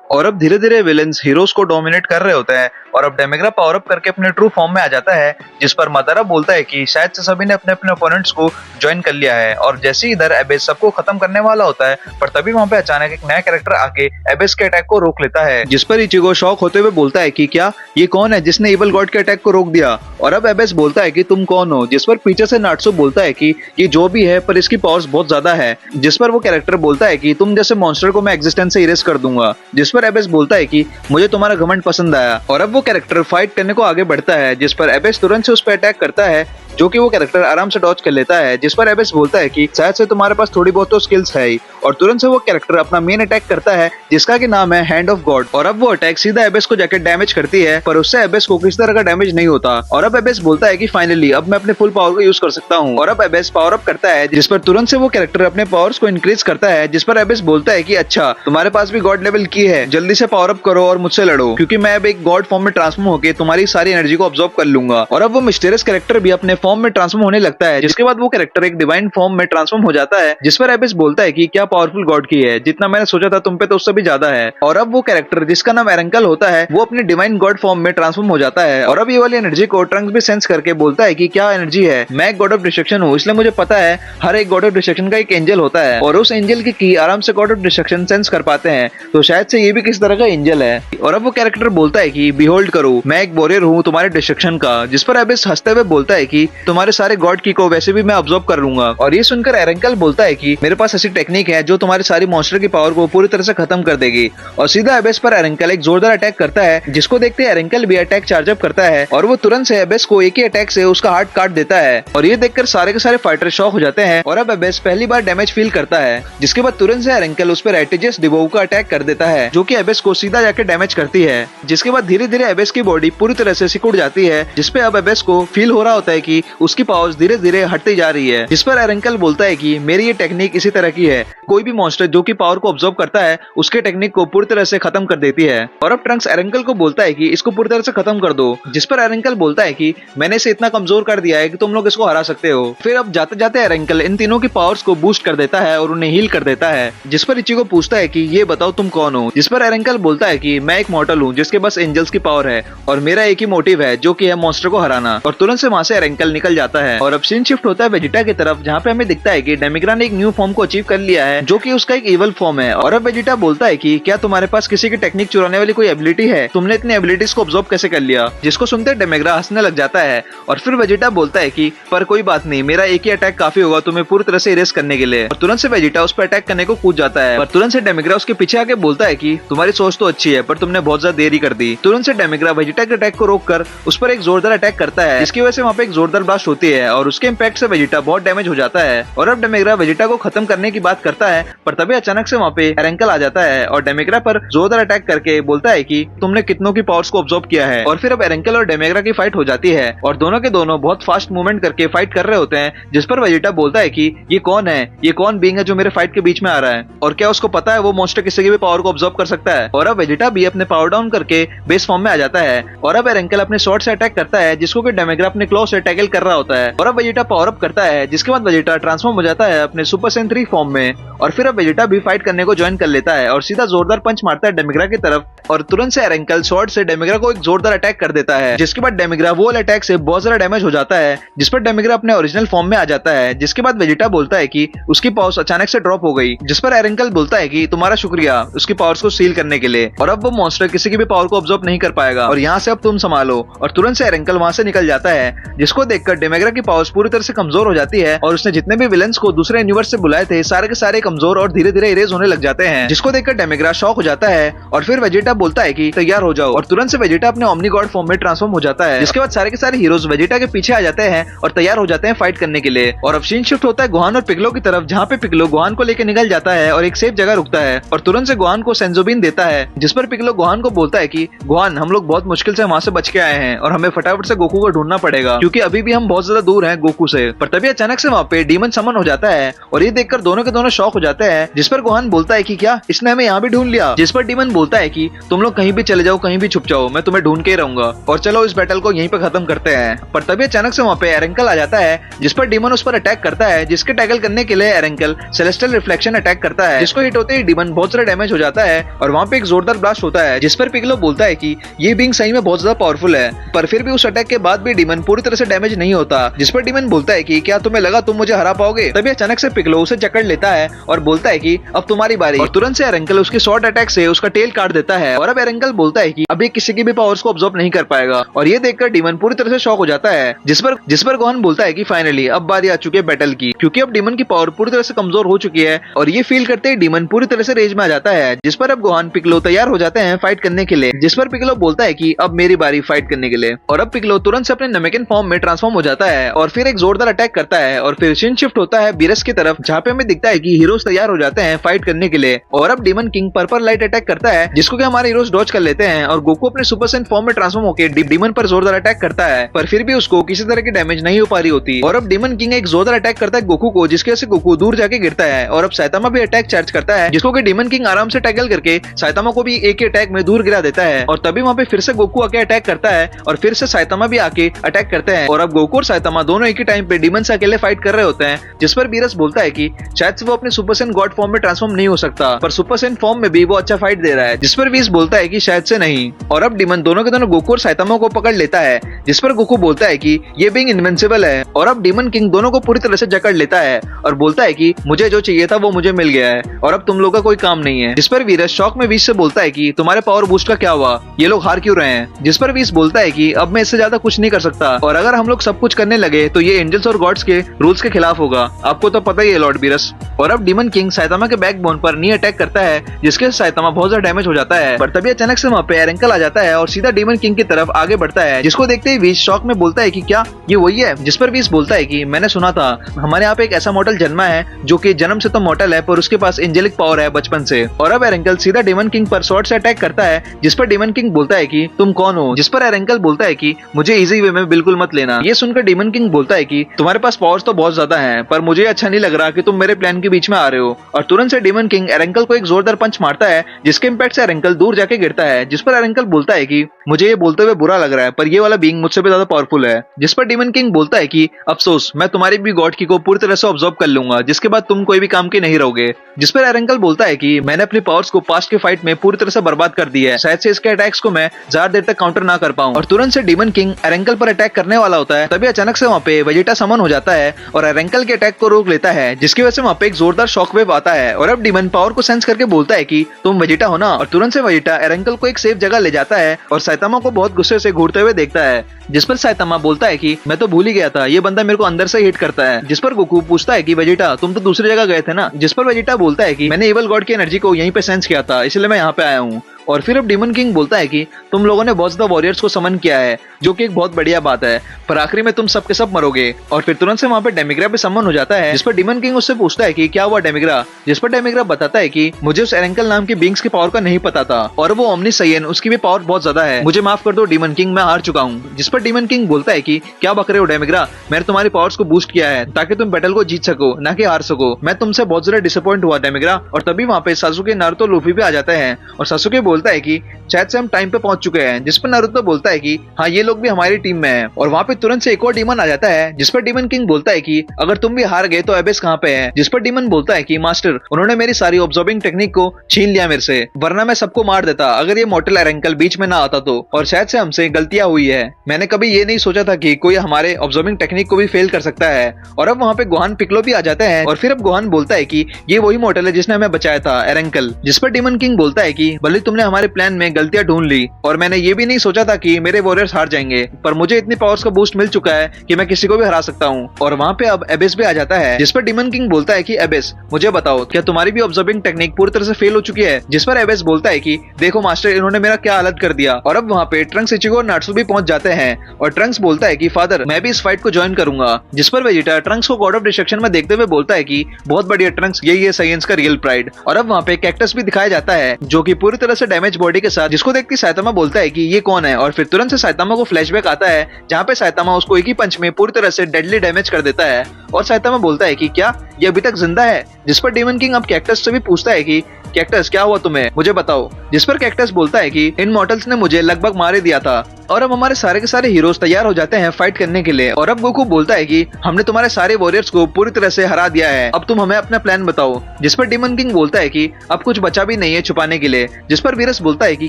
और अब धीरे धीरे विलेंस हीरोज को डोमिनेट कर रहे होते हैं और अब डेमिग्रा पावर अप करके अपने ट्रू फॉर्म में आ जाता है, जिस पर मादारा बोलता है कि शायद से सभी ने अपने अपने ओपोनेंट्स को ज्वाइन कर लिया है। और जैसे ही इधर एबेस सबको खत्म करने वाला होता है, पर तभी वहां पे अचानक एक नया कैरेक्टर आके एबेस के अटैक को रोक लेता है, जिस पर इचिगो शॉक होते हुए बोलता है कि क्या ये कौन है जिसने इवल गॉड के अटैक को रोक दिया। और अब एबेस बोलता है कि तुम कौन हो, जिस पर पीछे से नाट्सो बोलता है कि ये जो भी है पर इसकी पावर्स बहुत ज्यादा है, जिस पर वो कैरेक्टर बोलता है कि तुम जैसे मॉन्स्टर को मैं एग्जिस्टेंस से इरेज कर दूंगा, जिस पर एबेस बोलता है कि मुझे तुम्हारा घमंड पसंद आया। और अब वो कैरेक्टर फाइट करने को आगे बढ़ता है, जिस पर एबेस तुरंत से उस पर अटैक करता है, जो कि वो कैरेक्टर आराम से डॉज कर लेता है, जिस पर एबेस बोलता है कि शायद से तुम्हारे पास थोड़ी बहुत तो स्किल्स है ही। और तुरंत से वो कैरेक्टर अपना मेन अटैक करता है, जिसका कि नाम है हैंड ऑफ गॉड। और अब वो अटैक सीधा एबेस को जाके डैमेज करती है, पर उससे एबेस को किसी तरह का डैमेज नहीं होता। और अब एबेस बोलता है कि फाइनली अब मैं अपने फुल पावर को यूज कर सकता हूँ। और अब एबेस पावर अप करता है, जिस पर तुरंत से वो कैरेक्टर अपने पावर्स को इंक्रीज करता है, जिस पर एबेस बोलता है कि अच्छा तुम्हारे पास भी गॉड लेवल की है, जल्दी से पावर अप करो और मुझसे लड़ो, क्योंकि मैं अब एक गॉड फॉर्म में ट्रांसफॉर्म होकर तुम्हारी सारी एनर्जी को ऑब्जॉर्ब कर लूंगा। और अब वो मिस्टीरियस कैरेक्टर भी अपने फॉर्म में ट्रांसफॉर्म होने लगता है, जिसके बाद वो कैरेक्टर एक डिवाइन फॉर्म में ट्रांसफॉर्म हो जाता है, जिस पर एबेस बोलता है कि क्या पावरफुल गॉड की है, जितना मैंने सोचा था तुम पे तो उससे भी ज्यादा है। और अब वो कैरेक्टर जिसका नाम एरंकल होता है, वो अपने डिवाइन गॉड फॉर्म में ट्रांसफॉर्म हो जाता है। और अब ये वाली एनर्जी को ट्रंक्स भी सेंस करके बोलता है कि क्या एनर्जी है, मैं एक गॉड ऑफ डिस्ट्रक्शन हूँ, इसलिए मुझे पता है हर एक गॉड ऑफ डिस्ट्रक्शन का एक एंजल होता है, और उस एंजल की आराम से गॉड ऑफ डिस्ट्रक्शन सेंस कर पाते हैं, तो शायद से ये भी किस तरह का एंजल है। और अब वो कैरेक्टर बोलता है कि बिहोल्ड करो, मैं एक वॉरियर हूँ तुम्हारे डिस्ट्रक्शन का, जिस पर एबेस हंसते हुए बोलता है कि तुम्हारे सारे गॉड की को वैसे भी मैं ऑब्जॉर्व कर लूंगा। और ये सुनकर एरंकल बोलता है कि मेरे पास ऐसी टेक्निक है जो तुम्हारी सारी मॉन्स्टर की पावर को पूरी तरह से खत्म कर देगी। और सीधा एबेस पर एरंकल एक जोरदार अटैक करता है, जिसको देखते एरंकल भी अटैक चार्ज अप करता है, और वो तुरंत से एबेस को एक ही अटैक से उसका हार्ट काट देता है। और ये देखकर सारे के सारे फाइटर शॉक हो जाते हैं, और अब एबेस पहली बार डैमेज फील करता है, जिसके बाद तुरंत से एरंकल उस पर एटिजियस डिबोव का अटैक कर देता है, जो कि एबेस को सीधा जाके डैमेज करती है, जिसके बाद धीरे धीरे एबेस की बॉडी पूरी तरह से सिकुड़ जाती है, जिसपे अब एबेस को फील हो रहा होता है कि उसकी पावर्स धीरे धीरे हटती जा रही है। जिस पर एरंकल बोलता है कि मेरी ये टेक्निक इसी तरह की है, कोई भी मॉन्स्टर जो कि पावर को ऑब्जॉर्व करता है उसके टेक्निक को पूरी तरह से खत्म कर देती है। और अब ट्रंक्स एरंकल को बोलता है कि इसको पूरी तरह से खत्म कर दो, जिस पर एरंकल बोलता है कि मैंने इसे इतना कमजोर कर दिया है कि तुम लोग इसको हरा सकते हो। फिर अब जाते जाते एरंकल इन तीनों की पावर्स को बूस्ट कर देता है और उन्हें हील कर देता है, जिस पर इचिगो पूछता है कि ये बताओ तुम कौन हो, जिस पर एरंकल बोलता है कि मैं एक मॉर्टल हूँ जिसके पास एंजल्स की पावर है, और मेरा एक ही मोटिव है जो कि है मॉन्स्टर को हराना। और तुरंत से वहां से एरंकल निकल जाता है। और अब सीन शिफ्ट होता है वेजिटा की तरफ, जहाँ पे हमें दिखता है कि डेमिग्रा ने एक न्यू फॉर्म को अचीव कर लिया है, जो कि उसका एक इवल फॉर्म है। और अब वेजिटा बोलता है कि क्या तुम्हारे पास किसी की टेक्निक चुराने वाली कोई एबिलिटी है, तुमने इतनी एबिलिटीज को ऑब्जॉर्व कैसे कर लिया, जिसको सुनते डेमिग्रा हंसने लग जाता है। और फिर वेजिटा बोलता है कि पर कोई बात नहीं, मेरा एक ही अटैक काफी होगा तुम्हें पूरी तरह से इरेज करने के लिए। और तुरंत से वेजिटा उस पर अटैक करने को कूद जाता है, पर तुरंत से डेमिग्रा उसके पीछे आके बोलता है कि तुम्हारी सोच तो अच्छी है पर तुमने बहुत ज्यादा देरी कर दी। तुरंत से डेमिग्रा वेजिटा के अटैक को रोककर उस पर एक जोरदार अटैक करता है, जिसकी वजह से वहाँ पे एक जोरदार ब्लास्ट होती है, और उसके इम्पैक्ट से वेजिटा बहुत डैमेज हो जाता है। और अब डेमिग्रा वेजिटा को खत्म करने की बात करता है, पर तभी अचानक से वहाँ पे एरंकल आ जाता है और डेमिग्रा पर जोरदार अटैक करके बोलता है कि तुमने कितनों की पावर्स को ऑब्जॉर्व किया है। और फिर अब एरंकल और डेमिग्रा की फाइट हो जाती है, और दोनों के दोनों बहुत फास्ट मूवमेंट करके फाइट कर रहे होते हैं, जिस पर वेजिटा बोलता है कि ये कौन है, ये कौन बीइंग है जो मेरे फाइट के बीच में आ रहा है, और क्या उसको पता है वो मॉन्स्टर किसी की भी पावर को ऑब्जॉर्व कर सकता है। और अब वेजिटा भी अपने पावर डाउन करके बेस फॉर्म में आ जाता है, और अब एरंकल अपने स्वॉर्ड से अटैक करता है, जिसको कि डेमिग्रा अपने क्लॉ से टैकल कर रहा होता है। और अब वेजिटा पावर अप करता है, जिसके बाद वेजिटा ट्रांसफॉर्म हो जाता है अपने सुपर सैयन 3 फॉर्म में। और फिर अब वेजिटा भी फाइट करने को ज्वाइन कर लेता है और सीधा जोरदार पंच मारता है डेमिग्रा की तरफ, और तुरंत से एरंकल स्वॉर्ड से डेमिग्रा को एक जोरदार अटैक कर देता है, जिसके बाद डेमिग्रा वो अटैक से बहुत ज्यादा डैमेज हो जाता है, जिस पर डेमिग्रा अपने ओरिजिनल फॉर्म में आ जाता है। जिसके बाद वेजिटा बोलता है कि उसकी पावर्स अचानक से ड्रॉप हो गई, जिस पर एरंकल बोलता है कि तुम्हारा शुक्रिया उसकी पावर्स को सील करने के लिए, और अब वो मॉन्स्टर किसी की भी पावर को ऑब्जॉर्व नहीं कर पाएगा, और यहाँ से अब तुम संभालो। और तुरंत से एरंकल वहां से निकल जाता है, जिसको देखकर डेमिग्रा की पावर्स पूरी तरह से कमजोर हो जाती है, और उसने जितने भी विलेंस को दूसरे यूनिवर्स से बुलाए थे सारे के सारे कमजोर और धीरे धीरे इरेज होने लग जाते हैं, जिसको देखकर डेमिग्रा शॉक हो जाता है। और फिर वेजिटा बोलता है कि तैयार हो जाओ, और तुरंत से वेजिटा अपने ओमनी गॉड फॉर्म में ट्रांसफॉर्म हो जाता है, जिसके बाद सारे के सारे हीरोज वेजिटा के पीछे आ जाते हैं और तैयार हो जाते हैं फाइट करने के लिए। और अब सीन शिफ्ट होता है गोहान और पिगलो की तरफ, जहाँ पे पिगलो गोहान को लेकर निकल जाता है और एक सेफ जगह रुकता है, और तुरंत से गोहान को सेंजोबिन देता है, जिस पर पिगलो गोहान को बोलता है कि गोहान हम लोग बहुत मुश्किल से वहां से बच के आए हैं और हमें फटाफट से गोकू को ढूंढना पड़ेगा, क्योंकि अभी भी हम बहुत ज्यादा दूर हैं गोकू से। पर तभी अचानक से वहाँ पे डीमन समन हो जाता है और ये देखकर दोनों के दोनों शॉक हो जाते हैं, जिस पर गोहान बोलता है कि क्या इसने हमें यहाँ भी ढूंढ लिया। जिस पर डीमन बोलता है कि तुम लोग कहीं भी चले जाओ, कहीं भी छुप जाओ, मैं तुम्हें ढूंढ के ही रहूंगा और चलो इस बैटल को यहीं पे खत्म करते हैं। पर तभी अचानक से वहाँ पे एरेंकल आ जाता है, जिस पर डीमन उस पर अटैक करता है, जिसके टैकल करने के लिए एरेंकल सेलेस्टियल रिफ्लेक्शन अटैक करता है, जिसको हिट होते ही डीमन बहुत सारा डैमेज हो जाता है और वहाँ पे एक जोरदार ब्लास्ट होता है, जिस पर पिगलो बोलता है कि ये बीइंग सही में बहुत ज्यादा पावरफुल है। पर फिर भी उस अटैक के बाद भी डीमन पूरी तरह से डैमेज नहीं होता, जिस पर डीमन बोलता है कि क्या तुम्हें लगा तुम मुझे हरा पाओगे। तभी अचानक से पिगलो उसे जकड़ लेता है और बोलता है कि अब तुम्हारी बारी, और तुरंत से एरेंकल उसकी शॉर्ट अटैक से उसका टेल काट देता है। और अब एरेंकल बोलता है कि अभी किसी की भी पावर्स को ऑब्जॉर्व नहीं कर पाएगा, और ये देखकर डीमन पूरी तरह से शॉक हो जाता है, जिस पर गोहान बोलता है कि फाइनली अब बारी आ चुकी है बैटल की, क्योंकि अब डीमन की पावर पूरी तरह से कमजोर हो चुकी है। और ये फील करते ही डीमन पूरी तरह से रेज में आ जाता है, जिस पर अब गोहान पिगलो तैयार हो जाते हैं फाइट करने के लिए, जिस पर पिगलो बोलता है कि अब मेरी बारी फाइट करने के लिए। और अब पिगलो तुरंत से अपने नमेकिन फॉर्म में ट्रांसफॉर्म हो जाता है और फिर एक जोरदार अटैक करता है, और फिर सीन शिफ्ट होता है बीरस की तरफ, जहाँ पे हमें दिखता है कि हीरोज तैयार हो जाते हैं फाइट करने के लिए। और अब demon king purple light attack करता है, जिसको कि हमारे हीरोज डॉज कर लेते हैं, और गोकू अपने सुपर सेन फॉर्म में ट्रांसफॉर्म होकर डीमन पर जोरदार अटैक करता है, पर फिर भी उसको किसी तरह की डैमेज नहीं हो पा रही होती। और अब डीमन किंग एक जोरदार अटैक करता है गोकू को, जिसकी वजह से गोकू दूर जाके गिरता है। और अब साइतामा भी अटैक चार्ज करता है, जिसको कि डीमन किंग आराम से टैकल करके साइतामा को भी एक ही अटैक में दूर गिरा देता है। और तभी वहाँ पे फिर से गोकू आके अटैक करता है और फिर से साइतामा भी आके अटैक करते हैं। और अब गोकू और साइतामा दोनों एक ही टाइम पे डीमन से अकेले फाइट कर रहे होते हैं, जिस पर बीरस बोलता है कि शायद से वो अपने सुपर सेन गॉड फॉर्म में ट्रांसफॉर्म नहीं हो सकता, पर सुपर सेन फॉर्म में भी वो अच्छा फाइट दे रहा है, जिस पर वीस बोलता है कि शायद से नहीं। और अब डीमन दोनों के दोनों गोकू और साइतामा को पकड़ लेता है, जिस पर गोकू बोलता है कि ये बीइंग इनविंसिबल है। और अब डीमन किंग दोनों को पूरी तरह से जकड़ लेता है और बोलता है कि मुझे जो चाहिए था वो मुझे मिल गया है और अब तुम लोगों का कोई काम नहीं है। जिस पर वीरस शॉक में वीस से बोलता है कि तुम्हारे पावर बूस्ट का क्या हुआ, ये लोग हार क्यों रहे हैं। जिस पर वीस बोलता है कि अब मैं इससे ज्यादा कुछ नहीं कर सकता, और अगर हम लोग सब कुछ करने लगे तो ये एंजल्स और गॉड्स के रूल्स के खिलाफ होगा, आपको तो पता ही है लॉर्ड बीरस। और अब डीमन किंग साइतामा के बैकबोन पर नी अटैक करता है, जिसके साइतामा बहुत ज्यादा डैमेज हो जाता है। पर तभी अचानक से वहाँ पे एरेंकल आ जाता है और सीधा डीमन किंग की तरफ आगे बढ़ता है, जिसको देखते ही वीस शॉक में बोलता है कि क्या ये वही है। जिस पर वीस बोलता है कि मैंने सुना था हमारे यहाँ पे एक ऐसा मॉडल जन्मा है जो कि जन्म से तो मॉडल है, पर उसके पास एंजेलिक पावर है बचपन से। और अब एरेंकल सीधा डीमन किंग पर शॉर्ट से अटैक करता है, जिस पर डीमन किंग बोलता है कि तुम कौन हो। जिस पर एरेंकल बोलता है कि मुझे इजी वे में बिल्कुल मत लेना। ये सुनकर डीमन किंग बोलता है कि तुम्हारे पास पावर्स तो बहुत ज्यादा हैं, पर मुझे अच्छा नहीं लग रहा कि तुम मेरे प्लान के बीच में आ रहे हो। और तुरंत से डीमन किंग एरेंकल को एक जोरदार पंच मारता है, जिसके इम्पैक्ट से एरेंकल दूर जाके गिरता है। जिस पर एरेंकल बोलता है कि मुझे ये बोलते हुए बुरा लग रहा है, पर ये वाला बीइंग मुझसे भी ज्यादा पावरफुल है। जिस पर डीमन किंग बोलता है कि अफसोस, मैं तुम्हारी भी गॉड की को पूरी तरह से ऑब्जर्व कर लूंगा, जिसके बाद तुम कोई भी काम के नहीं रहोगे। जिस पर एरेंकल बोलता है कि मैंने अपनी पावर्स को पास्ट के फाइट में पूरी तरह से बर्बाद कर दिया है, शायद से इसके अटैक्स को मैं ज्यादा देर तक काउंटर ना कर पाऊं। और तुरंत से डीमन किंग एरेंकल पर अटैक करने वाला होता है, तभी अचानक से वहाँ पे वेजिटा समन हो जाता है और एरेंकल के अटैक को रोक लेता है, जिसकी वजह से वहाँ पे एक जोरदार शॉकवेव आता है। और अब डीमन पावर को सेंस करके बोलता है कि तुम वेजिटा हो ना। और तुरंत से वेजिटा एरेंकल को एक सेफ जगह ले जाता है और साइतामा को बहुत गुस्से से घूरते हुए देखता है, जिस पर साइतामा बोलता है कि मैं तो भूल ही गया था, ये बंदा मेरे को अंदर से हिट करता है। जिस पर गोकू पूछता है कि वेजिटा तुम तो दूसरी जगह गए थे ना। जिस पर वेजिटा बोलता है कि मैंने इवल गॉड की एनर्जी को यहीं पे सेंस किया था, इसलिए मैं यहाँ पे आया हूँ। और फिर अब डीमन किंग बोलता है कि तुम लोगों ने बहुत ज्यादा वॉरियर्स को समन किया है, जो कि एक बहुत बढ़िया बात है, पर आखिरी में तुम सबके सब मरोगे। और फिर तुरंत से वहाँ पे डेमिग्रा भी समन हो जाता है, जिस पर डीमन किंग उससे पूछता है कि क्या हुआ डेमिग्रा। जिस पर डेमिग्रा बताता है कि मुझे उस एरेंकल नाम की बींग्स की पावर का नहीं पता था, और वो ओमनी साइयन उसकी भी पावर बहुत ज्यादा है, मुझे माफ कर दो डीमन किंग, मैं हार चुका हूँ। जिस पर डीमन किंग बोलता है कि क्या बक रहे हो डेमिग्रा, मैंने तुम्हारी पावर्स को बूस्ट किया है ताकि तुम बैटल को जीत सको, ना कि हार सको। मैं तुमसे बहुत ज्यादा डिसअपॉइंट हुआ डेमिग्रा। और तभी वहाँ पे सासुके, नारुतो, लूफी भी आ जाते हैं, और सासुके बोलता है कि शायद से हम टाइम पे पहुंच चुके हैं। जिस पर नारुतो बोलता है कि हाँ, ये लोग भी हमारी टीम में हैं। और वहाँ पे तुरंत से एक और डीमन आ जाता है, जिस पर डीमन किंग बोलता है कि अगर तुम भी हार गए तो एबेस कहाँ पे है। जिस पर डीमन बोलता है कि मास्टर, उन्होंने मेरी सारी ऑब्जर्विंग टेक्निक को छीन लिया मेरे से, वरना मैं सबको मार देता अगर ये मॉर्टल एरेंकल बीच में ना आता तो। और शायद से हमसे गलतियां हुई है, मैंने कभी ये नहीं सोचा था कि कोई हमारे ऑब्जर्विंग टेक्निक को भी फेल कर सकता है। और अब वहाँ पे गोहान पिकलो भी आ जाते हैं, और फिर अब गोहान बोलता है कि ये वही मॉर्टल है जिसने हमें बचाया था, एरेंकल। जिस पर डीमन किंग बोलता है कि भले तुमने हमारे प्लान में गलतियां ढूंढ ली, और मैंने ये भी नहीं सोचा था कि मेरे वॉरियर्स हार जाएंगे, पर मुझे इतनी पावर्स का बूस्ट मिल चुका है कि मैं किसी को भी हरा सकता हूँ। और वहाँ पे अब एबेस भी आ जाता है, जिस पर डीमन किंग बोलता है कि एबेस, मुझे बताओ क्या तुम्हारी भी ऑब्जर्विंग टेक्निक पूरी तरह से फेल हो चुकी है। जिस पर एबेस बोलता है कि देखो मास्टर, इन्होंने मेरा क्या हालत कर दिया। और अब वहाँ पे ट्रंक्स, इचिगो और नाट्सु भी पहुंच जाते हैं, और ट्रंक्स बोलता है कि फादर, मैं भी इस फाइट को ज्वाइन करूंगा। जिस पर वेजिटा ट्रंक्स को गॉड ऑफ डिस्ट्रक्शन में देखते हुए बोलता है कि बहुत बढ़िया ट्रंक्स, यही है साइंस का रियल प्राइड। और अब वहाँ पे कैक्टस भी दिखाया जाता है, जो कि पूरी तरह से डैमेज बॉडी के साथ, जिसको देखती साइतामा बोलता है कि ये कौन है, और फिर तुरंत से साइतामा को फ्लैशबैक आता है जहाँ पे साइतामा उसको एक ही पंच में पूरी तरह से डेडली डैमेज कर देता है। और साइतामा बोलता है कि क्या ये अभी तक जिंदा है, जिस पर डेमन किंग अब कैक्टस से भी पूछता है कि कैक्टस क्या हुआ तुम्हें, मुझे बताओ। जिस पर कैक्टस बोलता है कि इन मॉर्टल्स ने मुझे लगभग मार ही दिया था और अब हमारे सारे के सारे हीरोज तैयार हो जाते हैं फाइट करने के लिए। और अब गोकू बोलता है कि हमने तुम्हारे सारे वॉरियर्स को पूरी तरह से हरा दिया है, अब तुम हमें अपना प्लान बताओ। जिस पर डेमन किंग बोलता है कि अब कुछ बचा भी नहीं है छुपाने के लिए। जिस पर वीरस बोलता है कि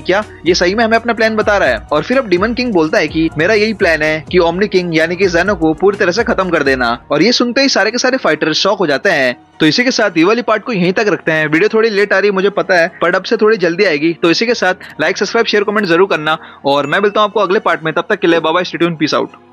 क्या ये सही में हमें अपना प्लान बता रहा है। और फिर अब डेमन किंग बोलता है कि मेरा यही प्लान है कि ओमनी किंग यानी कि ज़ेनो को पूरी तरह से खत्म कर देना। और ये सुनते ही सारे के सारे फाइटर्स शॉक हो जाते हैं। तो इसी के साथ ये वाली पार्ट को यहीं तक रखते हैं। वीडियो थोड़ी लेट आ रही है मुझे पता है, पर अब से थोड़ी जल्दी आएगी। तो इसी के साथ लाइक, सब्सक्राइब, शेयर, कमेंट जरूर करना और मैं मिलता हूँ आपको अगले पार्ट में। तब तक के लिए bye bye, stay tuned, peace out.